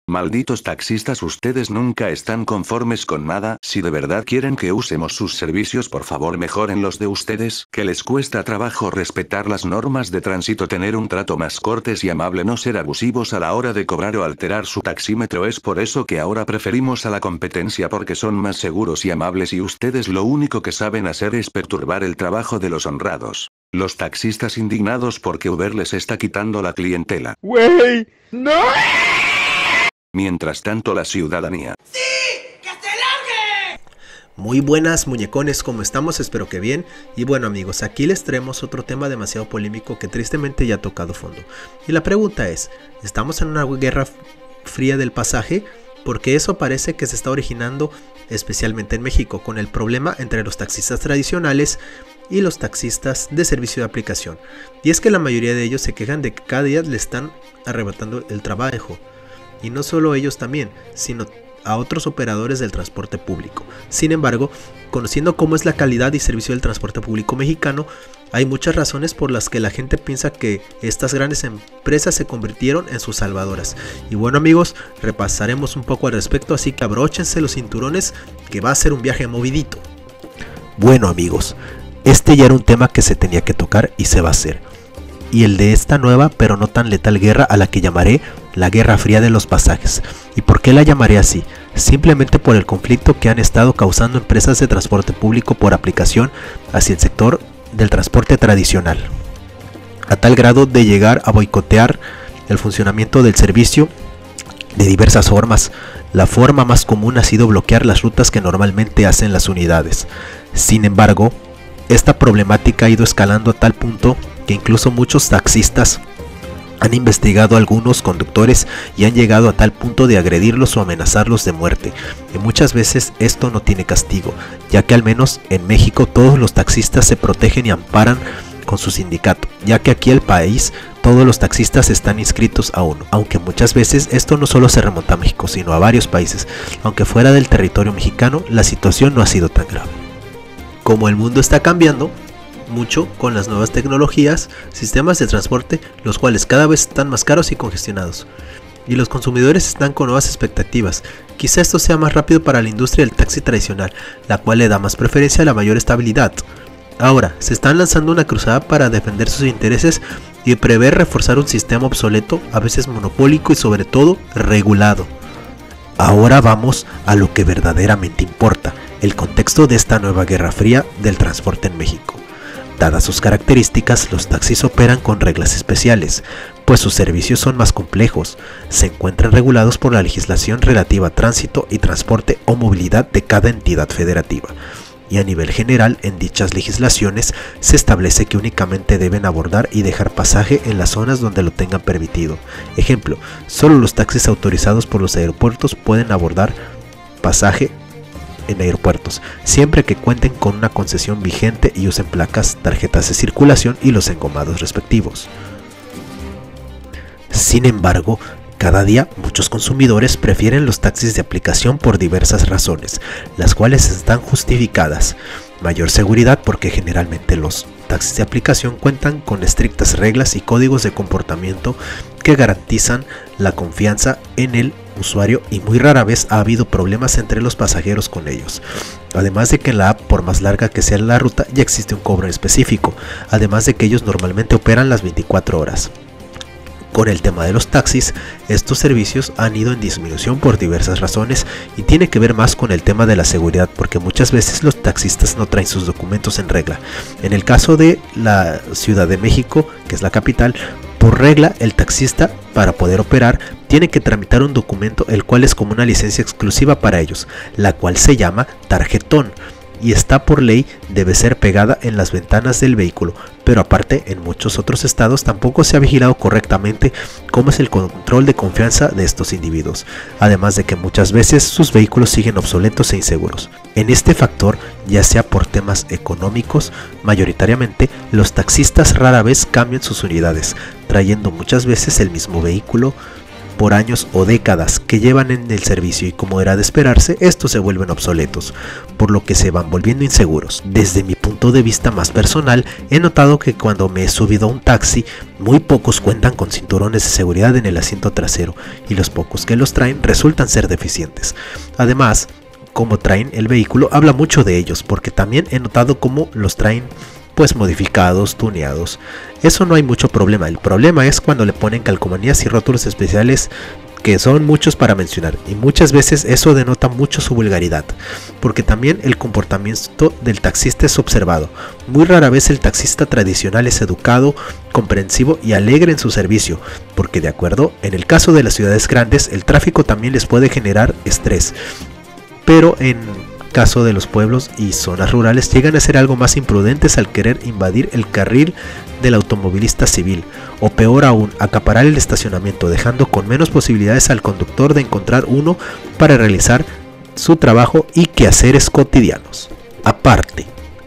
Malditos taxistas, ustedes nunca están conformes con nada. Si de verdad quieren que usemos sus servicios, por favor mejoren los de ustedes, que les cuesta trabajo respetar las normas de tránsito, tener un trato más cortés y amable, no ser abusivos a la hora de cobrar o alterar su taxímetro. Es por eso que ahora preferimos a la competencia, porque son más seguros y amables, y ustedes lo único que saben hacer es perturbar el trabajo de los honrados. Los taxistas indignados porque Uber les está quitando la clientela. ¡Wey! ¡No! Mientras tanto, la ciudadanía. ¡Sí! ¡Que se largue! Muy buenas, muñecones, ¿cómo estamos? Espero que bien. Y bueno, amigos, aquí les traemos otro tema demasiado polémico que tristemente ya ha tocado fondo. Y la pregunta es, ¿estamos en una guerra fría del pasaje? Porque eso parece que se está originando especialmente en México, con el problema entre los taxistas tradicionales y los taxistas de servicio de aplicación. Y es que la mayoría de ellos se quejan de que cada día le están arrebatando el trabajo. Y no solo ellos también, sino a otros operadores del transporte público. Sin embargo, conociendo cómo es la calidad y servicio del transporte público mexicano, hay muchas razones por las que la gente piensa que estas grandes empresas se convirtieron en sus salvadoras. Y bueno, amigos, repasaremos un poco al respecto, así que abróchense los cinturones que va a ser un viaje movidito. Bueno, amigos, este ya era un tema que se tenía que tocar y se va a hacer. Y el de esta nueva pero no tan letal guerra, a la que llamaré la Guerra Fría de los Pasajes. ¿Y por qué la llamaré así? Simplemente por el conflicto que han estado causando empresas de transporte público por aplicación hacia el sector del transporte tradicional, a tal grado de llegar a boicotear el funcionamiento del servicio de diversas formas. La forma más común ha sido bloquear las rutas que normalmente hacen las unidades. Sin embargo, esta problemática ha ido escalando a tal punto que incluso muchos taxistas han investigado a algunos conductores y han llegado a tal punto de agredirlos o amenazarlos de muerte. Y muchas veces esto no tiene castigo, ya que al menos en México todos los taxistas se protegen y amparan con su sindicato, ya que aquí en el país todos los taxistas están inscritos a uno, aunque muchas veces esto no solo se remonta a México, sino a varios países. Aunque fuera del territorio mexicano, la situación no ha sido tan grave. Como el mundo está cambiando mucho con las nuevas tecnologías, sistemas de transporte, los cuales cada vez están más caros y congestionados, y los consumidores están con nuevas expectativas. Quizá esto sea más rápido para la industria del taxi tradicional, la cual le da más preferencia a la mayor estabilidad. Ahora, se están lanzando una cruzada para defender sus intereses y prever reforzar un sistema obsoleto, a veces monopólico y sobre todo regulado. Ahora vamos a lo que verdaderamente importa, el contexto de esta nueva guerra fría del transporte en México. Dadas sus características, los taxis operan con reglas especiales, pues sus servicios son más complejos. Se encuentran regulados por la legislación relativa a tránsito y transporte o movilidad de cada entidad federativa. Y a nivel general, en dichas legislaciones se establece que únicamente deben abordar y dejar pasaje en las zonas donde lo tengan permitido. Ejemplo, solo los taxis autorizados por los aeropuertos pueden abordar pasaje en aeropuertos, siempre que cuenten con una concesión vigente y usen placas, tarjetas de circulación y los engomados respectivos. Sin embargo, cada día muchos consumidores prefieren los taxis de aplicación por diversas razones, las cuales están justificadas. Mayor seguridad, porque generalmente los taxis de aplicación cuentan con estrictas reglas y códigos de comportamiento que garantizan la confianza en el usuario, y muy rara vez ha habido problemas entre los pasajeros con ellos. Además de que en la app, por más larga que sea la ruta, ya existe un cobro específico, además de que ellos normalmente operan las 24 horas. Con el tema de los taxis, estos servicios han ido en disminución por diversas razones y tiene que ver más con el tema de la seguridad, porque muchas veces los taxistas no traen sus documentos en regla. En el caso de la Ciudad de México, que es la capital, por regla el taxista, para poder operar, tiene que tramitar un documento el cual es como una licencia exclusiva para ellos, la cual se llama tarjetón, y está por ley debe ser pegada en las ventanas del vehículo. Pero aparte, en muchos otros estados tampoco se ha vigilado correctamente cómo es el control de confianza de estos individuos, además de que muchas veces sus vehículos siguen obsoletos e inseguros. En este factor, ya sea por temas económicos, mayoritariamente los taxistas rara vez cambian sus unidades, trayendo muchas veces el mismo vehículo por años o décadas que llevan en el servicio y, como era de esperarse, estos se vuelven obsoletos, por lo que se van volviendo inseguros. Desde mi punto de vista más personal, he notado que cuando me he subido a un taxi, muy pocos cuentan con cinturones de seguridad en el asiento trasero y los pocos que los traen resultan ser deficientes. Además, como traen el vehículo, habla mucho de ellos, porque también he notado cómo los traen pues modificados, tuneados. Eso no hay mucho problema. El problema es cuando le ponen calcomanías y rótulos especiales, que son muchos para mencionar, y muchas veces eso denota mucho su vulgaridad, porque también el comportamiento del taxista es observado. Muy rara vez el taxista tradicional es educado, comprensivo y alegre en su servicio, porque de acuerdo, en el caso de las ciudades grandes, el tráfico también les puede generar estrés, pero en caso de los pueblos y zonas rurales llegan a ser algo más imprudentes al querer invadir el carril del automovilista civil, o peor aún, acaparar el estacionamiento, dejando con menos posibilidades al conductor de encontrar uno para realizar su trabajo y quehaceres cotidianos. Aparte,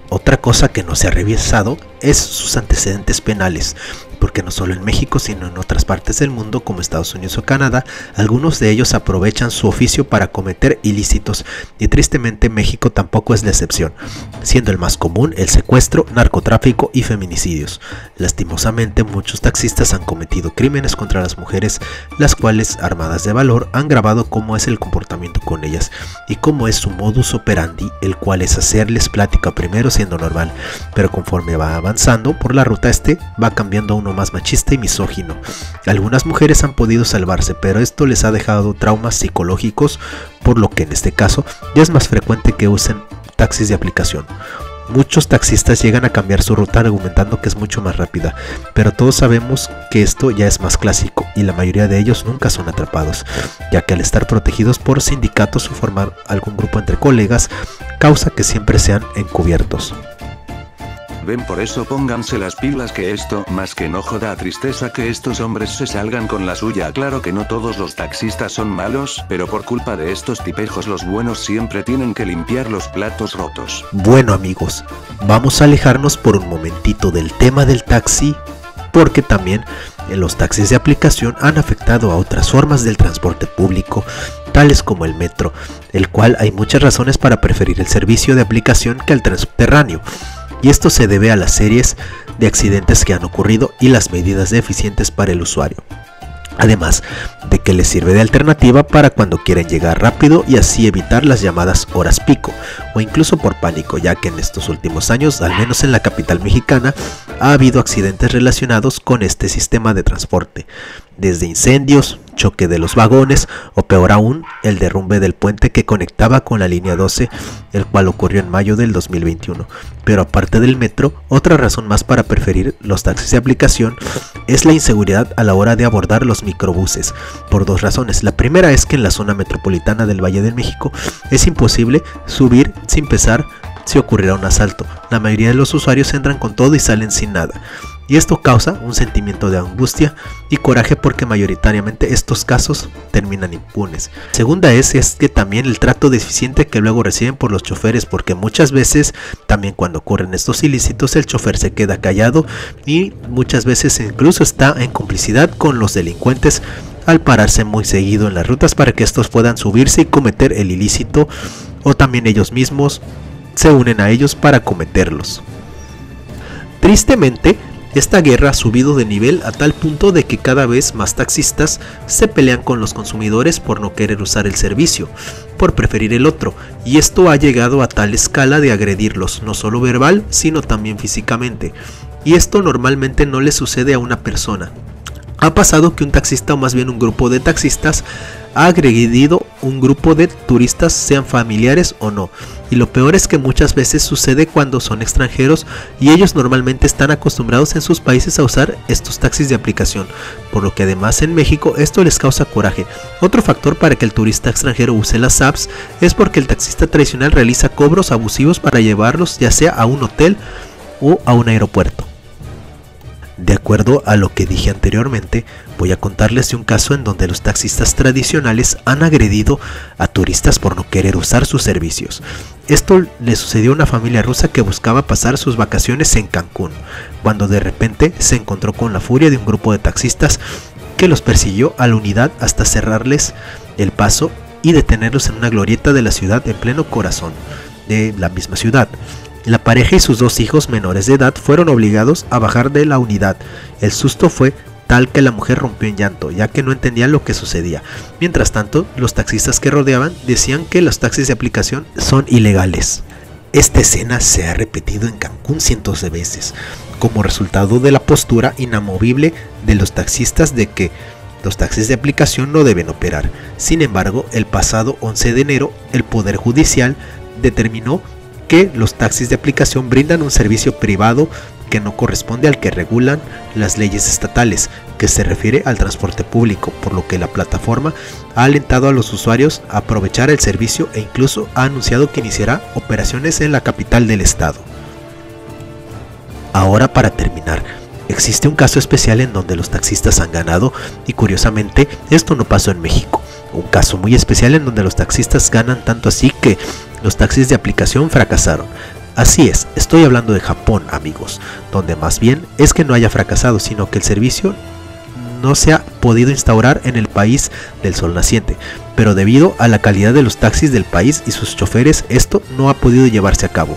otra cosa que no se ha revisado es sus antecedentes penales, porque no solo en México sino en otras partes del mundo como Estados Unidos o Canadá, algunos de ellos aprovechan su oficio para cometer ilícitos, y tristemente México tampoco es la excepción, siendo el más común el secuestro, narcotráfico y feminicidios. Lastimosamente muchos taxistas han cometido crímenes contra las mujeres, las cuales, armadas de valor, han grabado cómo es el comportamiento con ellas y cómo es su modus operandi, el cual es hacerles plática primero siendo normal, pero conforme va avanzando por la ruta va cambiando a uno más machista y misógino. Algunas mujeres han podido salvarse, pero esto les ha dejado traumas psicológicos, por lo que en este caso ya es más frecuente que usen taxis de aplicación. Muchos taxistas llegan a cambiar su ruta argumentando que es mucho más rápida, pero todos sabemos que esto ya es más clásico y la mayoría de ellos nunca son atrapados, ya que al estar protegidos por sindicatos o formar algún grupo entre colegas, causa que siempre sean encubiertos. Ven, por eso pónganse las pilas, que esto, más que enojo, da tristeza que estos hombres se salgan con la suya. Claro que no todos los taxistas son malos, pero por culpa de estos tipejos los buenos siempre tienen que limpiar los platos rotos. Bueno amigos, vamos a alejarnos por un momentito del tema del taxi, porque también los taxis de aplicación han afectado a otras formas del transporte público, tales como el metro, el cual hay muchas razones para preferir el servicio de aplicación que el transporterráneo. Y esto se debe a las series de accidentes que han ocurrido y las medidas eficientes para el usuario. Además de que les sirve de alternativa para cuando quieren llegar rápido y así evitar las llamadas horas pico o incluso por pánico, ya que en estos últimos años, al menos en la capital mexicana, ha habido accidentes relacionados con este sistema de transporte, desde incendios, choque de los vagones o peor aún, el derrumbe del puente que conectaba con la línea 12, el cual ocurrió en mayo del 2021. Pero aparte del metro, otra razón más para preferir los taxis de aplicación es la inseguridad a la hora de abordar los microbuses, por dos razones. La primera es que en la zona metropolitana del Valle de México es imposible subir sin pesar si ocurriera un asalto. La mayoría de los usuarios entran con todo y salen sin nada, y esto causa un sentimiento de angustia y coraje porque mayoritariamente estos casos terminan impunes. Segunda es que también el trato deficiente que luego reciben por los choferes, porque muchas veces también cuando ocurren estos ilícitos el chofer se queda callado y muchas veces incluso está en complicidad con los delincuentes al pararse muy seguido en las rutas para que estos puedan subirse y cometer el ilícito, o también ellos mismos se unen a ellos para cometerlos. Tristemente, esta guerra ha subido de nivel a tal punto de que cada vez más taxistas se pelean con los consumidores por no querer usar el servicio, por preferir el otro, y esto ha llegado a tal escala de agredirlos, no solo verbal, sino también físicamente. Y esto normalmente no le sucede a una persona. Ha pasado que un taxista, o más bien un grupo de taxistas, ha agredido un grupo de turistas, sean familiares o no. Y lo peor es que muchas veces sucede cuando son extranjeros y ellos normalmente están acostumbrados en sus países a usar estos taxis de aplicación, por lo que además en México esto les causa coraje. Otro factor para que el turista extranjero use las apps es porque el taxista tradicional realiza cobros abusivos para llevarlos ya sea a un hotel o a un aeropuerto. De acuerdo a lo que dije anteriormente, voy a contarles de un caso en donde los taxistas tradicionales han agredido a turistas por no querer usar sus servicios. Esto le sucedió a una familia rusa que buscaba pasar sus vacaciones en Cancún, cuando de repente se encontró con la furia de un grupo de taxistas que los persiguió a la unidad hasta cerrarles el paso y detenerlos en una glorieta de la ciudad en pleno corazón de la misma ciudad. La pareja y sus 2 hijos menores de edad fueron obligados a bajar de la unidad. El susto fue tal que la mujer rompió en llanto, ya que no entendía lo que sucedía. Mientras tanto, los taxistas que rodeaban decían que los taxis de aplicación son ilegales. Esta escena se ha repetido en Cancún cientos de veces, como resultado de la postura inamovible de los taxistas de que los taxis de aplicación no deben operar. Sin embargo, el pasado 11 de enero, el Poder Judicial determinó que los taxis de aplicación brindan un servicio privado que no corresponde al que regulan las leyes estatales, que se refiere al transporte público, por lo que la plataforma ha alentado a los usuarios a aprovechar el servicio e incluso ha anunciado que iniciará operaciones en la capital del estado. Ahora, para terminar, existe un caso especial en donde los taxistas han ganado y curiosamente esto no pasó en México. Un caso muy especial en donde los taxistas ganan tanto así que los taxis de aplicación fracasaron. Así es, estoy hablando de Japón, amigos, donde más bien es que no haya fracasado, sino que el servicio no se ha podido instaurar en el país del sol naciente, pero debido a la calidad de los taxis del país y sus choferes, esto no ha podido llevarse a cabo,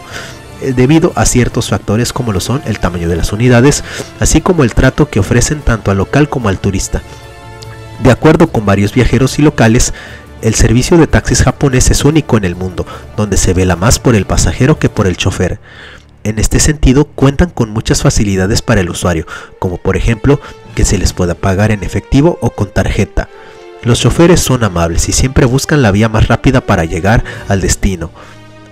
debido a ciertos factores como lo son el tamaño de las unidades, así como el trato que ofrecen tanto al local como al turista. De acuerdo con varios viajeros y locales, el servicio de taxis japonés es único en el mundo, donde se vela más por el pasajero que por el chofer. En este sentido, cuentan con muchas facilidades para el usuario, como por ejemplo, que se les pueda pagar en efectivo o con tarjeta. Los choferes son amables y siempre buscan la vía más rápida para llegar al destino.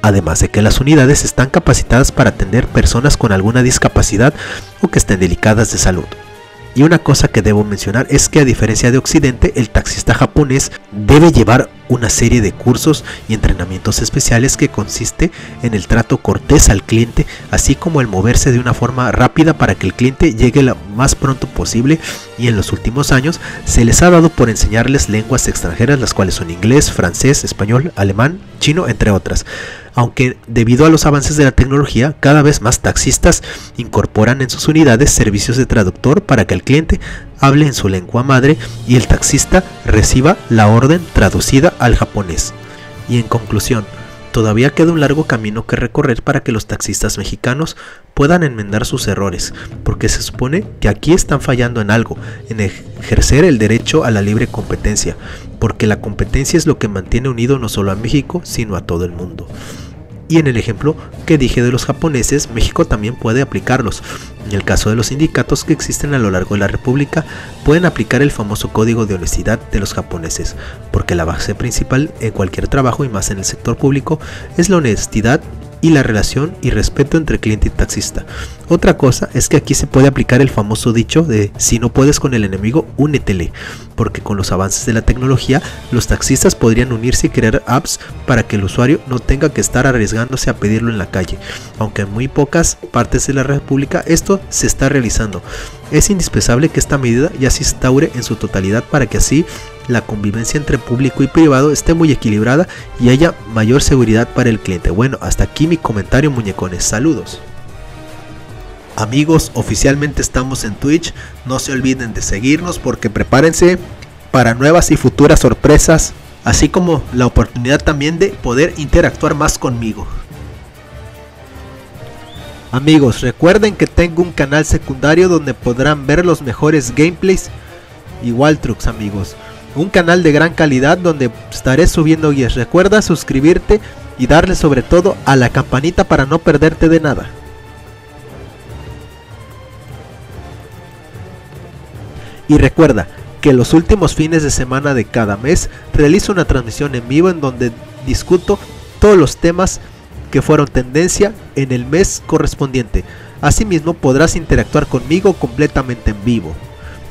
Además de que las unidades están capacitadas para atender personas con alguna discapacidad o que estén delicadas de salud. Y una cosa que debo mencionar es que a diferencia de Occidente, el taxista japonés debe llevar una serie de cursos y entrenamientos especiales que consiste en el trato cortés al cliente, así como el moverse de una forma rápida para que el cliente llegue lo más pronto posible, y en los últimos años se les ha dado por enseñarles lenguas extranjeras, las cuales son inglés, francés, español, alemán, chino, entre otras. Aunque debido a los avances de la tecnología, cada vez más taxistas incorporan en sus unidades servicios de traductor para que el cliente hable en su lengua madre y el taxista reciba la orden traducida al japonés. Y en conclusión, todavía queda un largo camino que recorrer para que los taxistas mexicanos puedan enmendar sus errores, porque se supone que aquí están fallando en algo, en ejercer el derecho a la libre competencia, porque la competencia es lo que mantiene unido no solo a México, sino a todo el mundo. Y en el ejemplo que dije de los japoneses, México también puede aplicarlos. En el caso de los sindicatos que existen a lo largo de la República, pueden aplicar el famoso código de honestidad de los japoneses, porque la base principal en cualquier trabajo y más en el sector público es la honestidad y la relación y respeto entre cliente y taxista. Otra cosa es que aquí se puede aplicar el famoso dicho de si no puedes con el enemigo, únetele, porque con los avances de la tecnología, los taxistas podrían unirse y crear apps para que el usuario no tenga que estar arriesgándose a pedirlo en la calle, aunque en muy pocas partes de la República esto se está realizando. Es indispensable que esta medida ya se instaure en su totalidad para que así la convivencia entre público y privado esté muy equilibrada y haya mayor seguridad para el cliente. Bueno, hasta aquí mi comentario, muñecones. Saludos. Amigos, oficialmente estamos en Twitch. No se olviden de seguirnos porque prepárense para nuevas y futuras sorpresas, así como la oportunidad también de poder interactuar más conmigo. Amigos, recuerden que tengo un canal secundario donde podrán ver los mejores gameplays y wall trucks, amigos. Un canal de gran calidad donde estaré subiendo guías. Recuerda suscribirte y darle sobre todo a la campanita para no perderte de nada. Y recuerda que los últimos fines de semana de cada mes realizo una transmisión en vivo en donde discuto todos los temas que fueron tendencia en el mes correspondiente. Asimismo podrás interactuar conmigo completamente en vivo.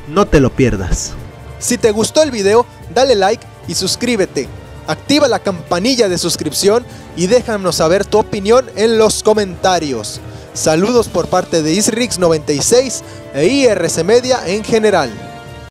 No te lo pierdas. Si te gustó el video, dale like y suscríbete. Activa la campanilla de suscripción y déjanos saber tu opinión en los comentarios. Saludos por parte de Isrix96 e IRC Media en general.